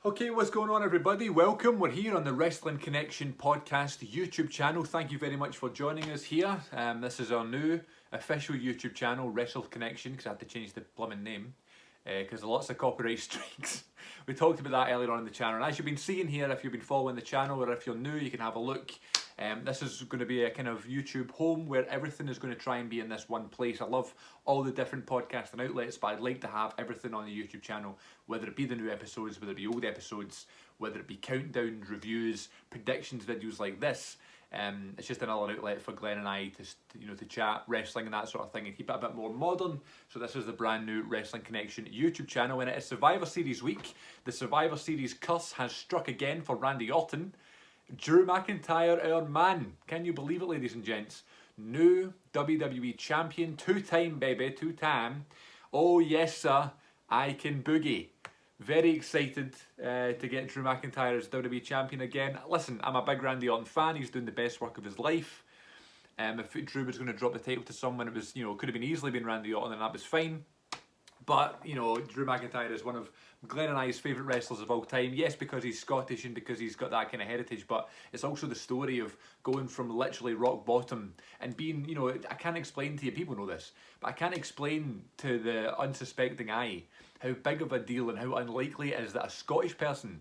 Okay, what's going on, everybody? Welcome. We're here on the Wrestling Connection podcast YouTube channel. Thank you very much for joining us here. This is our new official YouTube channel, Wrestle Connection, because I had to change the blooming name because lots of copyright strikes. We talked about that earlier on in the channel. And as you've been seeing here, if you've been following the channel or if you're new, you can have a look. This is going to be a kind of YouTube home where everything is going to try and be in this one place. I love all the different podcasting outlets, but I'd like to have everything on the YouTube channel, whether it be the new episodes, whether it be old episodes, whether it be countdowns, reviews, predictions videos like this. It's just another outlet for Glenn and I to chat wrestling and that sort of thing and keep it a bit more modern. So this is the brand new Wrestling Connection YouTube channel, and it is Survivor Series week. The Survivor Series curse has struck again for Randy Orton. Drew McIntyre, our man. Can you believe it, ladies and gents? New WWE champion, two-time baby, two-time. Oh yes, sir, I can boogie. Very excited to get Drew McIntyre as WWE champion again. Listen, I'm a big Randy Orton fan. He's doing the best work of his life. If Drew was going to drop the title to someone, it was, could have been easily been Randy Orton, and that was fine. But, Drew McIntyre is one of Glenn and I's favourite wrestlers of all time. Yes, because he's Scottish and because he's got that kind of heritage, but it's also the story of going from literally rock bottom and being, I can't explain to you, people know this, but I can't explain to the unsuspecting eye how big of a deal and how unlikely it is that a Scottish person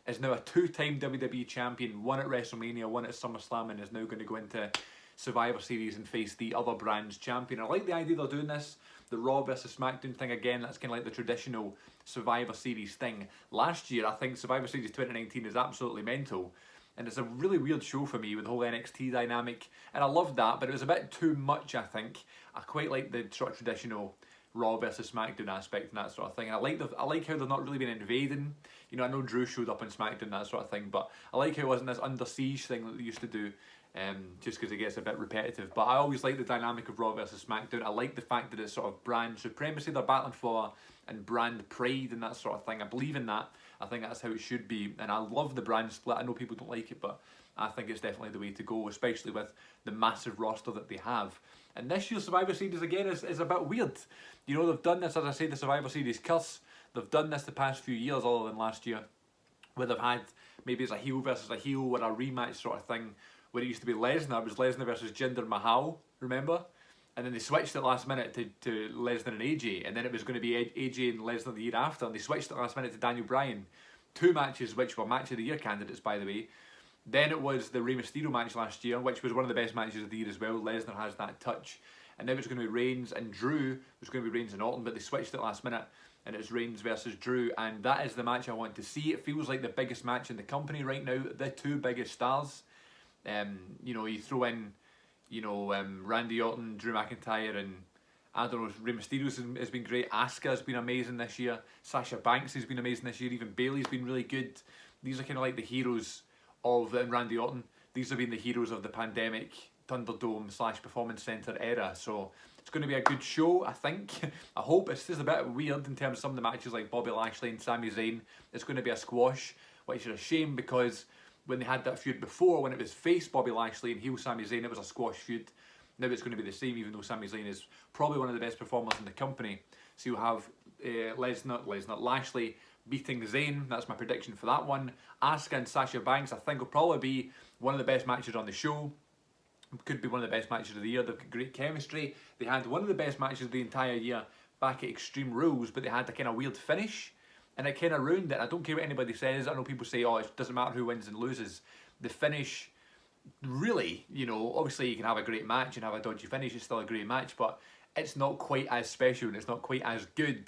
is now a two-time WWE champion, one at WrestleMania, one at SummerSlam, and is now going to go into Survivor Series and face the other brand's champion. I like the idea they're doing this. The Raw versus SmackDown thing again, that's kind of like the traditional Survivor Series thing. Last year, I think Survivor Series 2019 is absolutely mental. And it's a really weird show for me with the whole NXT dynamic. And I loved that, but it was a bit too much, I think. I quite like the sort of traditional Raw versus SmackDown aspect and that sort of thing. And I like how they've not really been invading. I know Drew showed up on SmackDown and that sort of thing, but I like how it wasn't this under siege thing that they used to do. Just because it gets a bit repetitive. But I always like the dynamic of Raw versus SmackDown. I like the fact that it's sort of brand supremacy they're battling for and brand pride and that sort of thing. I believe in that. I think that's how it should be. And I love the brand split. I know people don't like it, but I think it's definitely the way to go, especially with the massive roster that they have. And this year's Survivor Series, again, is a bit weird. They've done this, as I say, the Survivor Series curse. They've done this the past few years, other than last year, where they've had, maybe it's a heel versus a heel or a rematch sort of thing, where it used to be Lesnar. It was Lesnar versus Jinder Mahal, remember? And then they switched it last minute to Lesnar and AJ, and then it was going to be AJ and Lesnar the year after, and they switched it last minute to Daniel Bryan. Two matches which were Match of the Year candidates, by the way. Then it was the Rey Mysterio match last year, which was one of the best matches of the year as well. Lesnar has that touch. And now it's going to be Reigns and Drew. It was going to be Reigns and Orton, but they switched it last minute, and it's Reigns versus Drew, and that is the match I want to see. It feels like the biggest match in the company right now, the two biggest stars. You throw in, Randy Orton, Drew McIntyre, and I don't know, Rey Mysterio has been great. Asuka has been amazing this year. Sasha Banks has been amazing this year. Even Bayley's been really good. These are kind of like the heroes of Randy Orton. These have been the heroes of the pandemic, Thunderdome / Performance Centre era. So it's going to be a good show, I think. I hope. It's just a bit weird in terms of some of the matches like Bobby Lashley and Sami Zayn. It's going to be a squash, which is a shame because when they had that feud before, when it was face Bobby Lashley and heel Sami Zayn, it was a squash feud. Now it's going to be the same, even though Sami Zayn is probably one of the best performers in the company. So you'll have Lashley beating Zayn. That's my prediction for that one. Asuka and Sasha Banks, I think, will probably be one of the best matches on the show. Could be one of the best matches of the year. They've got great chemistry. They had one of the best matches of the entire year back at Extreme Rules, but they had a kind of weird finish. And it kind of ruined it. I don't care what anybody says. I know people say, it doesn't matter who wins and loses. The finish, really, obviously you can have a great match and have a dodgy finish. It's still a great match, but it's not quite as special and it's not quite as good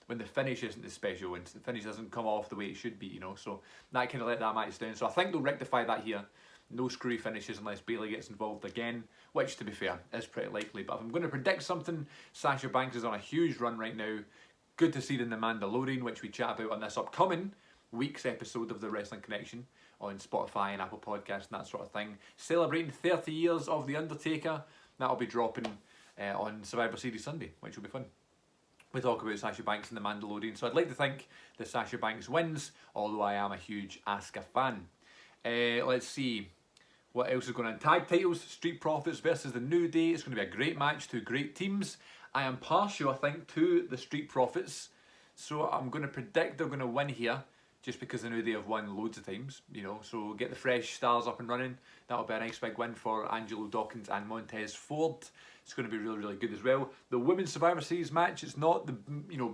when the finish isn't as special and the finish doesn't come off the way it should be, So that kind of let that match down. So I think they'll rectify that here. No screwy finishes unless Bayley gets involved again, which, to be fair, is pretty likely. But if I'm going to predict something, Sasha Banks is on a huge run right now. Good to see it in The Mandalorian, which we chat about on this upcoming week's episode of the Wrestling Connection on Spotify and Apple Podcasts and that sort of thing. Celebrating 30 years of The Undertaker. That'll be dropping on Survivor Series Sunday, which will be fun. We talk about Sasha Banks and The Mandalorian, so I'd like to think that Sasha Banks wins, although I am a huge Asuka fan. Let's see. What else is going on? Tag titles, Street Profits versus The New Day. It's going to be a great match, two great teams. I am partial, I think, to the Street Profits. So I'm going to predict they're going to win here. just because I know they have won loads of times, you know, so get the fresh stars up and running. That'll be a nice big win for Angelo Dawkins and Montez Ford. It's going to be really, really good as well. The Women's Survivor Series match, it's not the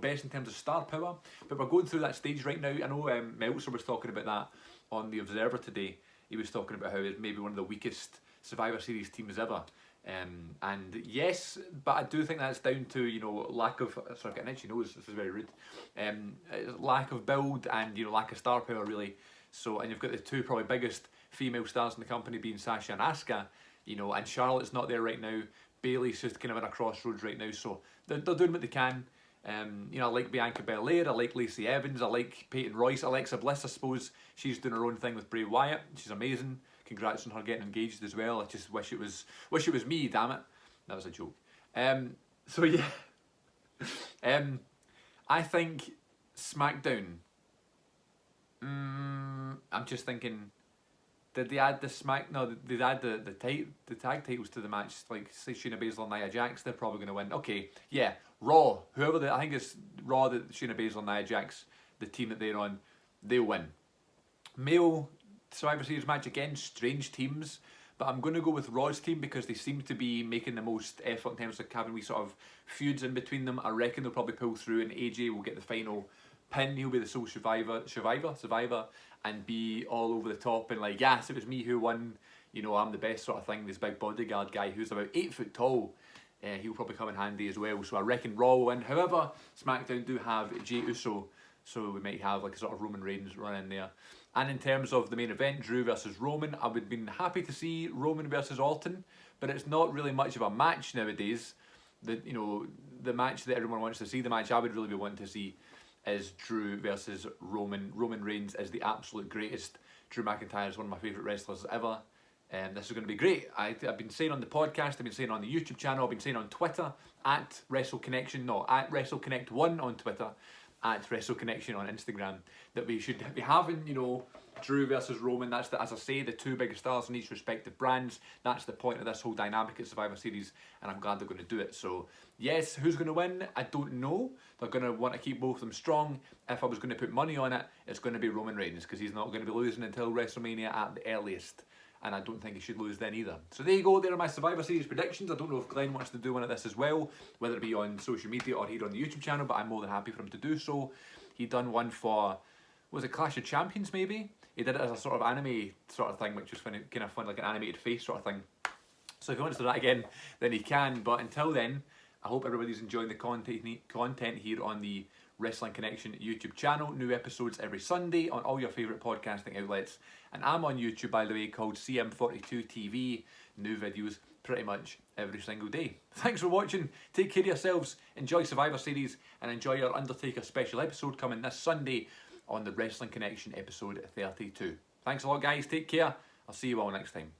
best in terms of star power, but we're going through that stage right now. I know Meltzer was talking about that on The Observer today. He was talking about how it's maybe one of the weakest Survivor Series teams ever. And yes, but I do think that's down to, you know, lack of, sorry, getting an itchy nose, this is very rude, lack of build and, you know, lack of star power really. So, and you've got the two probably biggest female stars in the company being Sasha and Asuka, you know, and Charlotte's not there right now. Bayley's just kind of in a crossroads right now, so they're doing what they can. You know, I like Bianca Belair, I like Lacey Evans, I like Peyton Royce, Alexa Bliss, I suppose she's doing her own thing with Bray Wyatt, she's amazing. Congrats on her getting engaged as well. I just wish it was me, damn it. That was a joke. So yeah. I think SmackDown. I'm just thinking, did they add the No, they add the tag titles to the match. Like say Shayna Baszler and Nia Jax, they're probably going to win. Okay, yeah. Raw, I think it's Raw that Shayna Baszler and Nia Jax, the team that they're on, they'll win. Male Survivor Series match, again, strange teams, but I'm going to go with Raw's team because they seem to be making the most effort in terms of having wee sort of feuds in between them. I reckon they'll probably pull through and AJ will get the final pin. He'll be the sole survivor, and be all over the top and like, yes, it was me who won, you know, I'm the best sort of thing. This big bodyguard guy who's about 8 foot tall, he'll probably come in handy as well. So I reckon Raw will win. However, SmackDown do have Jey Uso, so we might have like a sort of Roman Reigns run in there. And in terms of the main event, Drew versus Roman, I would have been happy to see Roman versus Orton, but it's not really much of a match nowadays. The match that everyone wants to see, the match I would really be wanting to see is Drew versus Roman. Roman Reigns is the absolute greatest. Drew McIntyre is one of my favourite wrestlers ever. And this is going to be great. I've been saying on the podcast, I've been saying on the YouTube channel, I've been saying on Twitter, at WrestleConnect1 on Twitter, at WrestleConnection on Instagram, that we should be having, you know, Drew versus Roman. That's as I say, the two biggest stars in each respective brands. That's the point of this whole dynamic at Survivor Series, and I'm glad they're going to do it. So yes, who's going to win? I don't know. They're going to want to keep both of them strong. If I was going to put money on it, it's going to be Roman Reigns, because he's not going to be losing until WrestleMania at the earliest. And I don't think he should lose then either. So there you go, there are my Survivor Series predictions. I don't know if Glenn wants to do one of this as well, whether it be on social media or here on the YouTube channel, but I'm more than happy for him to do so. He done one for, was it Clash of Champions maybe? He did it as a sort of anime sort of thing, which was kind of fun, like an animated face sort of thing. So if he wants to do that again, then he can. But until then, I hope everybody's enjoying the content here on the Wrestling Connection YouTube channel. New episodes every Sunday on all your favourite podcasting outlets. And I'm on YouTube, by the way, called CM42 TV. New videos pretty much every single day. Thanks for watching. Take care of yourselves. Enjoy Survivor Series and enjoy our Undertaker special episode coming this Sunday on the Wrestling Connection episode 32. Thanks a lot, guys. Take care. I'll see you all next time.